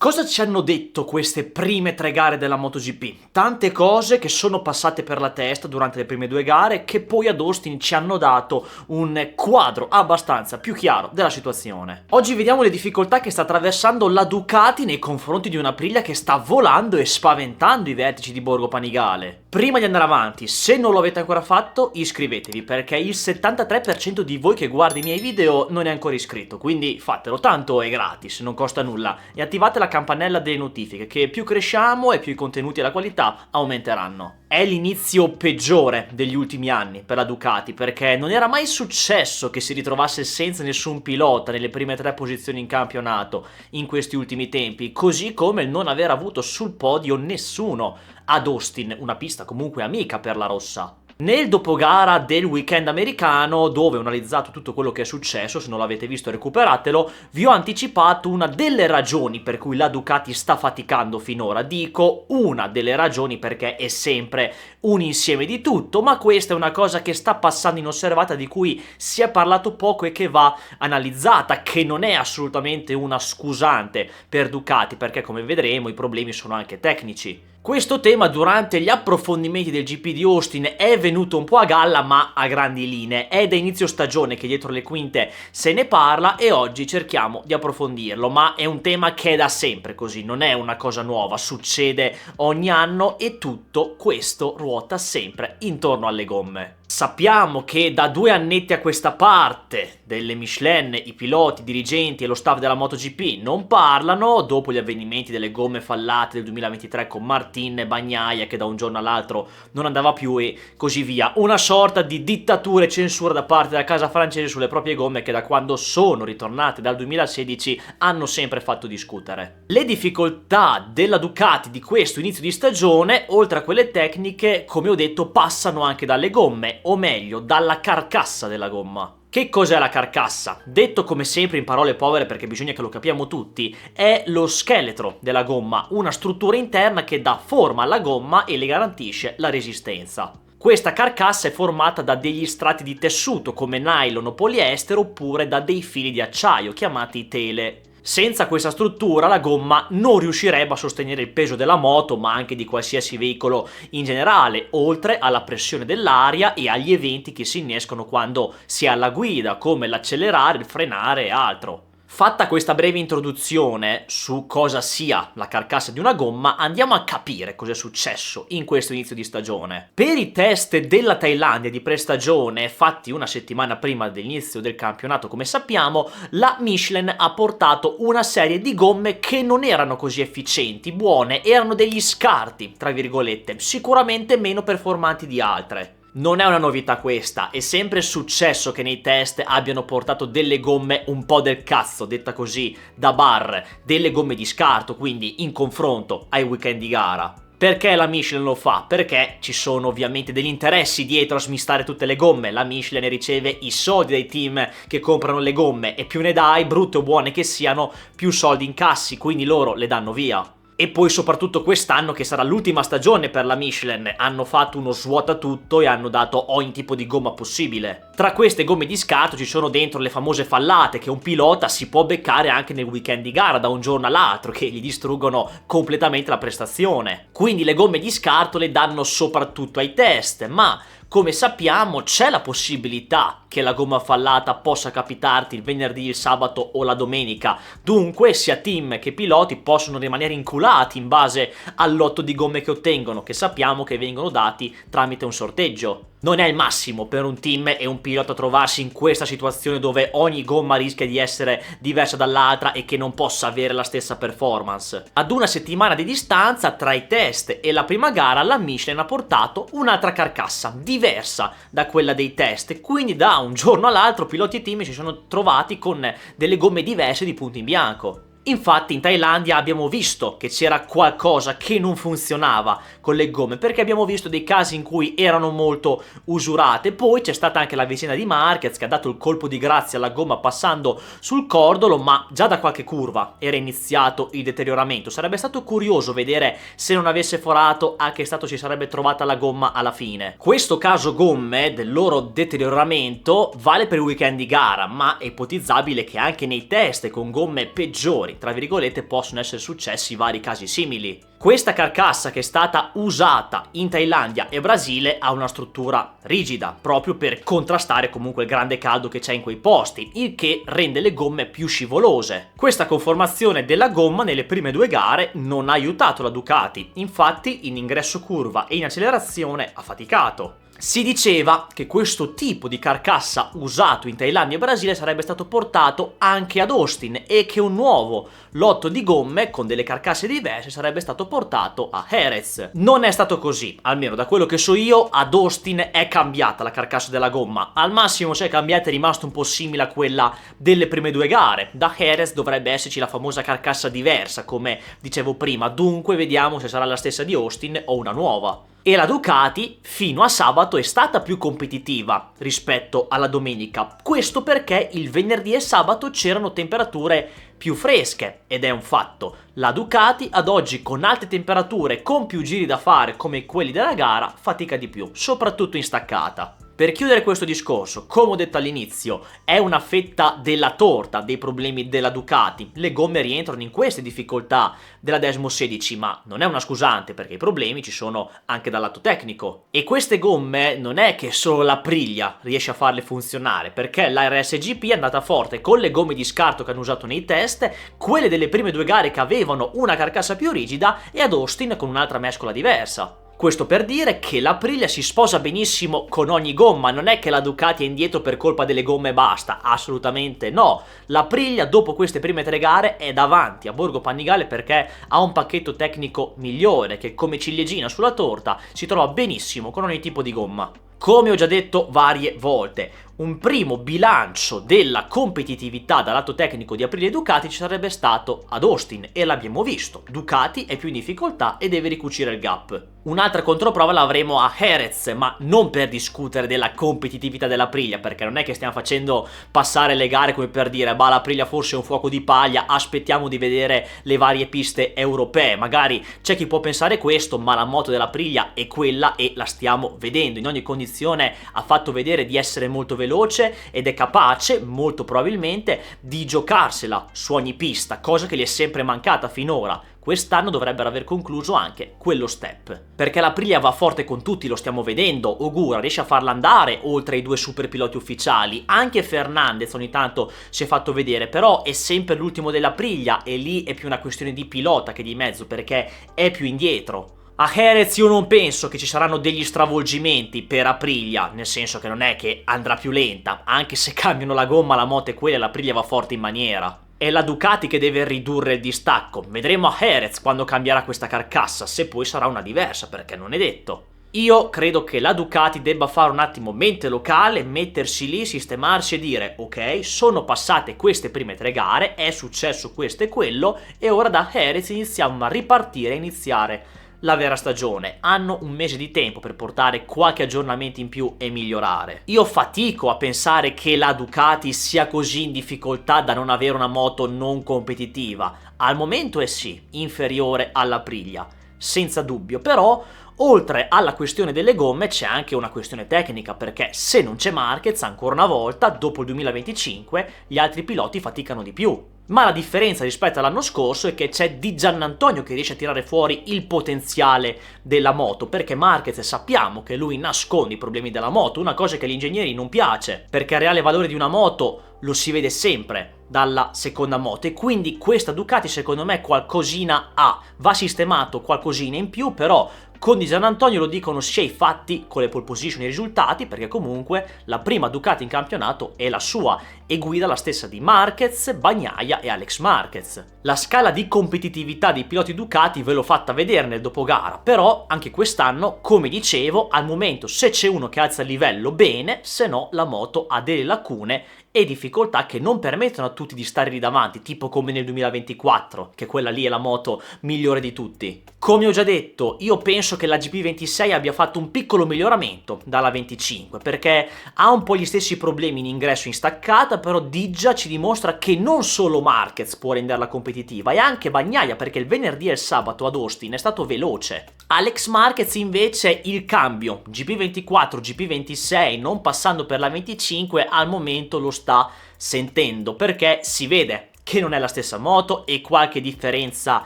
Cosa ci hanno detto queste prime 3 gare della MotoGP? Tante cose che sono passate per la testa durante le prime 2 gare che poi ad Austin ci hanno dato un quadro abbastanza più chiaro della situazione. Oggi vediamo le difficoltà che sta attraversando la Ducati nei confronti di una Aprilia che sta volando e spaventando i vertici di Borgo Panigale. Prima di andare avanti, se non lo avete ancora fatto, iscrivetevi perché il 73% di voi che guarda i miei video non è ancora iscritto, quindi fatelo, tanto è gratis, non costa nulla, e attivate la campanella delle notifiche che più cresciamo e più i contenuti e la qualità aumenteranno. È l'inizio peggiore degli ultimi anni per la Ducati perché non era mai successo che si ritrovasse senza nessun pilota nelle prime 3 posizioni in campionato in questi ultimi tempi, così come il non aver avuto sul podio nessuno ad Austin, una pista comunque amica per la rossa. Nel dopogara del weekend americano, dove ho analizzato tutto quello che è successo, se non l'avete visto recuperatelo, vi ho anticipato una delle ragioni per cui la Ducati sta faticando finora. Dico una delle ragioni perché è sempre un insieme di tutto, ma questa è una cosa che sta passando inosservata, di cui si è parlato poco e che va analizzata, che non è assolutamente una scusante per Ducati, perché come vedremo i problemi sono anche tecnici. Questo tema durante gli approfondimenti del GP di Austin è venuto un po' a galla, ma a grandi linee. È da inizio stagione che dietro le quinte se ne parla e oggi cerchiamo di approfondirlo, ma è un tema che è da sempre così, non è una cosa nuova, succede ogni anno e tutto questo ruota sempre intorno alle gomme. Sappiamo che da 2 annetti a questa parte delle Michelin i piloti, i dirigenti e lo staff della MotoGP non parlano dopo gli avvenimenti delle gomme fallate del 2023 con Martin e Bagnaia che da un giorno all'altro non andava più e così via. Una sorta di dittatura e censura da parte della casa francese sulle proprie gomme che da quando sono ritornate dal 2016 hanno sempre fatto discutere. Le difficoltà della Ducati di questo inizio di stagione, oltre a quelle tecniche, come ho detto, passano anche dalle gomme, o meglio dalla carcassa della gomma. Che cos'è la carcassa? Detto come sempre in parole povere perché bisogna che lo capiamo tutti, è lo scheletro della gomma, una struttura interna che dà forma alla gomma e le garantisce la resistenza. Questa carcassa è formata da degli strati di tessuto come nylon o poliestere oppure da dei fili di acciaio chiamati tele. Senza questa struttura la gomma non riuscirebbe a sostenere il peso della moto, ma anche di qualsiasi veicolo in generale, oltre alla pressione dell'aria e agli eventi che si innescono quando si è alla guida, come l'accelerare, il frenare e altro. Fatta questa breve introduzione su cosa sia la carcassa di una gomma, andiamo a capire cosa è successo in questo inizio di stagione. Per i test della Thailandia di prestagione, fatti una settimana prima dell'inizio del campionato, come sappiamo, la Michelin ha portato una serie di gomme che non erano così efficienti, buone, erano degli scarti, tra virgolette, sicuramente meno performanti di altre. Non è una novità questa, è sempre successo che nei test abbiano portato delle gomme un po' del cazzo, detta così, da bar, delle gomme di scarto, quindi in confronto ai weekend di gara. Perché la Michelin lo fa? Perché ci sono ovviamente degli interessi dietro a smistare tutte le gomme, la Michelin riceve i soldi dai team che comprano le gomme e più ne dai, brutte o buone che siano, più soldi incassi, quindi loro le danno via. E poi soprattutto quest'anno, che sarà l'ultima stagione per la Michelin, hanno fatto uno svuota tutto e hanno dato ogni tipo di gomma possibile. Tra queste gomme di scarto ci sono dentro le famose fallate che un pilota si può beccare anche nel weekend di gara da un giorno all'altro, che gli distruggono completamente la prestazione. Quindi le gomme di scarto le danno soprattutto ai test, ma come sappiamo c'è la possibilità che la gomma fallata possa capitarti il venerdì, il sabato o la domenica. Dunque sia team che piloti possono rimanere inculati in base al lotto di gomme che ottengono, che sappiamo che vengono dati tramite un sorteggio. Non è il massimo per un team e un pilota trovarsi in questa situazione dove ogni gomma rischia di essere diversa dall'altra e che non possa avere la stessa performance. Ad una settimana di distanza tra i test e la prima gara la Michelin ha portato un'altra carcassa diversa da quella dei test, quindi da un giorno all'altro piloti e team si sono trovati con delle gomme diverse di punto in bianco. Infatti in Thailandia abbiamo visto che c'era qualcosa che non funzionava con le gomme, perché abbiamo visto dei casi in cui erano molto usurate. Poi c'è stata anche la vicenda di Marquez che ha dato il colpo di grazia alla gomma passando sul cordolo, ma già da qualche curva era iniziato il deterioramento. Sarebbe stato curioso vedere se non avesse forato a che stato si sarebbe trovata la gomma alla fine. Questo caso gomme del loro deterioramento vale per il weekend di gara, ma è ipotizzabile che anche nei test con gomme peggiori costruttori, tra virgolette, possono essere successi vari casi simili. Questa carcassa, che è stata usata in Thailandia e Brasile, ha una struttura rigida, proprio per contrastare comunque il grande caldo che c'è in quei posti, il che rende le gomme più scivolose. Questa conformazione della gomma nelle prime due gare non ha aiutato la Ducati, infatti in ingresso curva e in accelerazione ha faticato. Si diceva che questo tipo di carcassa usato in Thailandia e Brasile sarebbe stato portato anche ad Austin e che un nuovo lotto di gomme con delle carcasse diverse sarebbe stato portato a Jerez. Non è stato così, almeno da quello che so io. Ad Austin è cambiata la carcassa della gomma, al massimo se è cambiata è rimasta un po' simile a quella delle prime due gare. Da Jerez dovrebbe esserci la famosa carcassa diversa, come dicevo prima, dunque vediamo se sarà la stessa di Austin o una nuova. E la Ducati fino a sabato è stata più competitiva rispetto alla domenica, questo perché il venerdì e sabato c'erano temperature più fresche, ed è un fatto. La Ducati ad oggi, con alte temperature, con più giri da fare come quelli della gara, fatica di più, soprattutto in staccata. Per chiudere questo discorso, come ho detto all'inizio, è una fetta della torta dei problemi della Ducati. Le gomme rientrano in queste difficoltà della Desmo 16, ma non è una scusante, perché i problemi ci sono anche dal lato tecnico. E queste gomme non è che solo la Aprilia riesce a farle funzionare, perché la RSGP è andata forte con le gomme di scarto che hanno usato nei test, quelle delle prime due gare che avevano una carcassa più rigida, e ad Austin con un'altra mescola diversa. Questo per dire che l'Aprilia si sposa benissimo con ogni gomma, non è che la Ducati è indietro per colpa delle gomme e basta, assolutamente no. L'Aprilia dopo queste prime tre gare è davanti a Borgo Panigale perché ha un pacchetto tecnico migliore che, come ciliegina sulla torta, si trova benissimo con ogni tipo di gomma. Come ho già detto varie volte, un primo bilancio della competitività dal lato tecnico di Aprilia e Ducati ci sarebbe stato ad Austin e l'abbiamo visto. Ducati è più in difficoltà e deve ricucire il gap. Un'altra controprova l'avremo a Jerez, ma non per discutere della competitività dell'Aprilia, perché non è che stiamo facendo passare le gare come per dire bah, l'Aprilia forse è un fuoco di paglia, aspettiamo di vedere le varie piste europee. Magari c'è chi può pensare questo, ma la moto dell'Aprilia è quella e la stiamo vedendo. In ogni condizione ha fatto vedere di essere molto veloce ed è capace, molto probabilmente, di giocarsela su ogni pista, cosa che gli è sempre mancata finora. Quest'anno dovrebbero aver concluso anche quello step. Perché l'Aprilia va forte con tutti, lo stiamo vedendo. Ogura riesce a farla andare oltre ai due super piloti ufficiali. Anche Fernandez ogni tanto si è fatto vedere, però è sempre l'ultimo dell'Aprilia e lì è più una questione di pilota che di mezzo, perché è più indietro. A Jerez io non penso che ci saranno degli stravolgimenti per Aprilia, nel senso che non è che andrà più lenta, anche se cambiano la gomma, la moto è quella e l'Aprilia va forte in maniera. È la Ducati che deve ridurre il distacco, vedremo a Jerez quando cambierà questa carcassa, se poi sarà una diversa, perché non è detto. Io credo che la Ducati debba fare un attimo mente locale, mettersi lì, sistemarsi e dire ok, sono passate queste prime tre gare, è successo questo e quello e ora da Jerez iniziamo a ripartire, a iniziare la vera stagione. Hanno un mese di tempo per portare qualche aggiornamento in più e migliorare. Io fatico a pensare che la Ducati sia così in difficoltà da non avere una moto non competitiva. Al momento è sì, inferiore all'Aprilia, senza dubbio, però oltre alla questione delle gomme c'è anche una questione tecnica, perché se non c'è Marquez, ancora una volta, dopo il 2025, gli altri piloti faticano di più. Ma la differenza rispetto all'anno scorso è che c'è Di Giannantonio che riesce a tirare fuori il potenziale della moto, perché Marquez sappiamo che lui nasconde i problemi della moto, una cosa che agli ingegneri non piace, perché il reale valore di una moto lo si vede sempre dalla seconda moto e quindi questa Ducati secondo me qualcosina ha, va sistemato qualcosina in più, però con Di Giannantonio lo dicono sia i fatti con le pole position e i risultati, perché comunque la prima Ducati in campionato è la sua e guida la stessa di Marquez, Bagnaia e Alex Marquez. La scala di competitività dei piloti Ducati ve l'ho fatta vedere nel dopogara, però anche quest'anno, come dicevo, al momento se c'è uno che alza il livello bene, se no la moto ha delle lacune e difficoltà che non permettono a tutti di stare lì davanti, tipo come nel 2024, che quella lì è la moto migliore di tutti. Come ho già detto, io penso che la GP26 abbia fatto un piccolo miglioramento dalla 25, perché ha un po' gli stessi problemi in ingresso in staccata, però Diggia ci dimostra che non solo Marquez può renderla competitiva, e anche Bagnaia, perché il venerdì e il sabato ad Austin è stato veloce. Alex Marquez invece il cambio GP24, GP26, non passando per la 25, al momento lo sta sentendo, perché si vede che non è la stessa moto e qualche differenza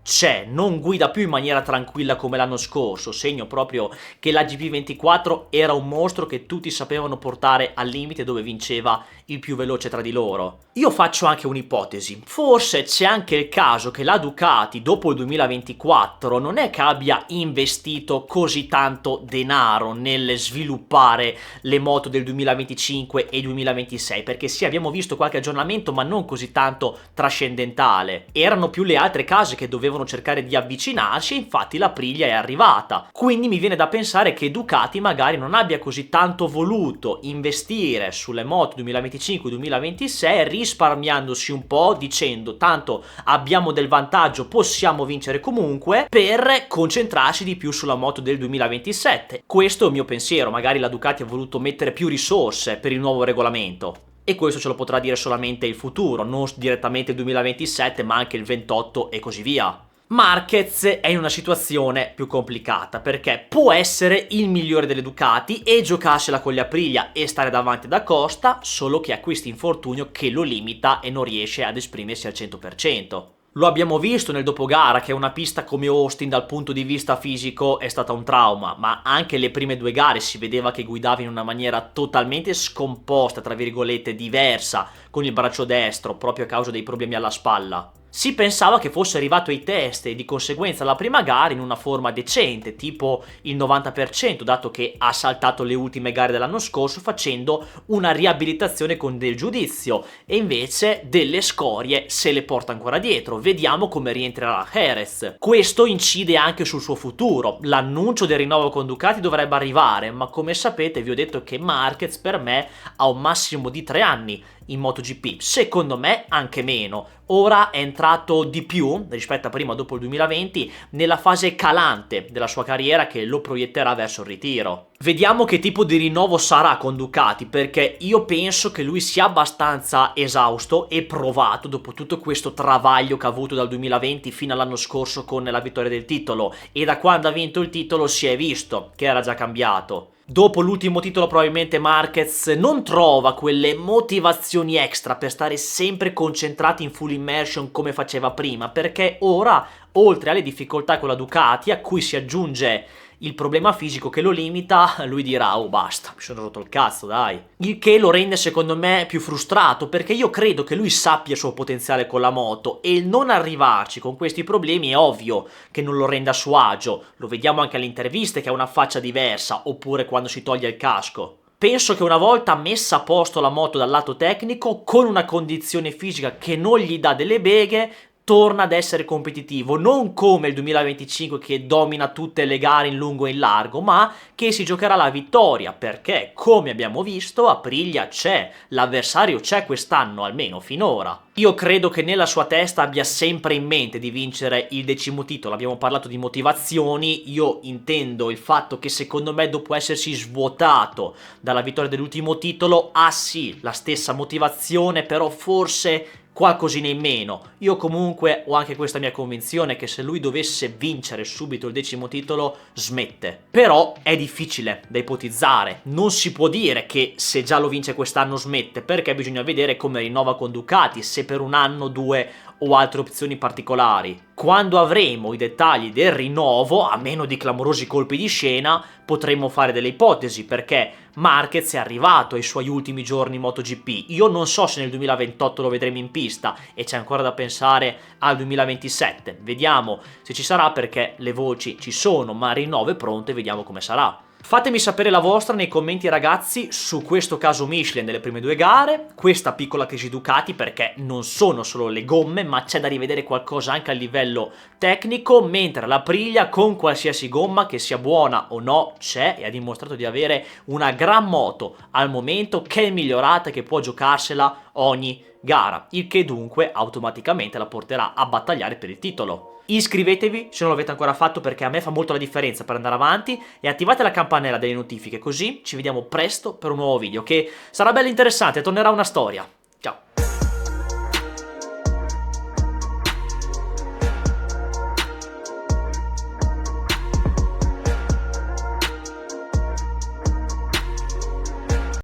c'è, non guida più in maniera tranquilla come l'anno scorso, segno proprio che la GP24 era un mostro che tutti sapevano portare al limite, dove vinceva il più veloce tra di loro. Io faccio anche un'ipotesi, forse c'è anche il caso che la Ducati dopo il 2024 non è che abbia investito così tanto denaro nel sviluppare le moto del 2025 e 2026, perché sì, abbiamo visto qualche aggiornamento ma non così tanto trascendentale, erano più le altre case che dovevano cercare di avvicinarci, infatti l'Aprilia è arrivata. Quindi mi viene da pensare che Ducati magari non abbia così tanto voluto investire sulle moto 2025-2026, risparmiandosi un po', dicendo tanto abbiamo del vantaggio, possiamo vincere comunque, per concentrarsi di più sulla moto del 2027. Questo è il mio pensiero, magari la Ducati ha voluto mettere più risorse per il nuovo regolamento. E questo ce lo potrà dire solamente il futuro, non direttamente il 2027 ma anche il 28 e così via. Marquez è in una situazione più complicata perché può essere il migliore delle Ducati e giocarsela con gli Aprilia e stare davanti ad Acosta, solo che ha questo infortunio che lo limita e non riesce ad esprimersi al 100%. Lo abbiamo visto nel dopogara che una pista come Austin dal punto di vista fisico è stata un trauma, ma anche le prime due gare si vedeva che guidava in una maniera totalmente scomposta, tra virgolette, diversa, con il braccio destro, proprio a causa dei problemi alla spalla. Si pensava che fosse arrivato ai test e di conseguenza alla prima gara in una forma decente, tipo il 90%, dato che ha saltato le ultime gare dell'anno scorso facendo una riabilitazione con del giudizio, e invece delle scorie se le porta ancora dietro. Vediamo come rientrerà Jerez. Questo incide anche sul suo futuro. L'annuncio del rinnovo con Ducati dovrebbe arrivare, ma come sapete vi ho detto che Marquez per me ha un massimo di 3 anni in MotoGP, secondo me anche meno. Ora è entrato di più rispetto a prima, dopo il 2020, nella fase calante della sua carriera che lo proietterà verso il ritiro. Vediamo che tipo di rinnovo sarà con Ducati, perché io penso che lui sia abbastanza esausto e provato dopo tutto questo travaglio che ha avuto dal 2020 fino all'anno scorso con la vittoria del titolo, e da quando ha vinto il titolo si è visto che era già cambiato. Dopo l'ultimo titolo probabilmente Marquez non trova quelle motivazioni extra per stare sempre concentrati in full immersion come faceva prima, perché ora, oltre alle difficoltà con la Ducati, a cui si aggiunge il problema fisico che lo limita, lui dirà oh basta, mi sono rotto il cazzo, dai. Il che lo rende secondo me più frustrato, perché io credo che lui sappia il suo potenziale con la moto e il non arrivarci con questi problemi è ovvio che non lo renda a suo agio. Lo vediamo anche alle interviste che ha una faccia diversa, oppure quando si toglie il casco. Penso che una volta messa a posto la moto dal lato tecnico, con una condizione fisica che non gli dà delle beghe, torna ad essere competitivo, non come il 2025 che domina tutte le gare in lungo e in largo, ma che si giocherà la vittoria, perché come abbiamo visto Aprilia c'è, l'avversario c'è quest'anno, almeno finora. Io credo che nella sua testa abbia sempre in mente di vincere il 10° titolo. Abbiamo parlato di motivazioni, io intendo il fatto che secondo me dopo essersi svuotato dalla vittoria dell'ultimo titolo ha sì la stessa motivazione, però forse qualcosina in meno. Io comunque ho anche questa mia convinzione che se lui dovesse vincere subito il 10° titolo smette. Però è difficile da ipotizzare, non si può dire che se già lo vince quest'anno smette, perché bisogna vedere come rinnova con Ducati, se per un anno, 2 o altre opzioni particolari. Quando avremo i dettagli del rinnovo, a meno di clamorosi colpi di scena, potremmo fare delle ipotesi, perché Marquez è arrivato ai suoi ultimi giorni in MotoGP. Io non so se nel 2028 lo vedremo in pista e c'è ancora da pensare al 2027. Vediamo se ci sarà, perché le voci ci sono, ma il rinnovo è pronto e vediamo come sarà. Fatemi sapere la vostra nei commenti ragazzi su questo caso Michelin delle prime 2 gare, questa piccola crisi Ducati, perché non sono solo le gomme ma c'è da rivedere qualcosa anche a livello tecnico, mentre l'Aprilia con qualsiasi gomma che sia buona o no c'è e ha dimostrato di avere una gran moto al momento che è migliorata e che può giocarsela ogni gara, il che dunque automaticamente la porterà a battagliare per il titolo. Iscrivetevi se non l'avete ancora fatto, perché a me fa molto la differenza per andare avanti, e attivate la campanella delle notifiche, così ci vediamo presto per un nuovo video che sarà bello interessante, tornerà una storia.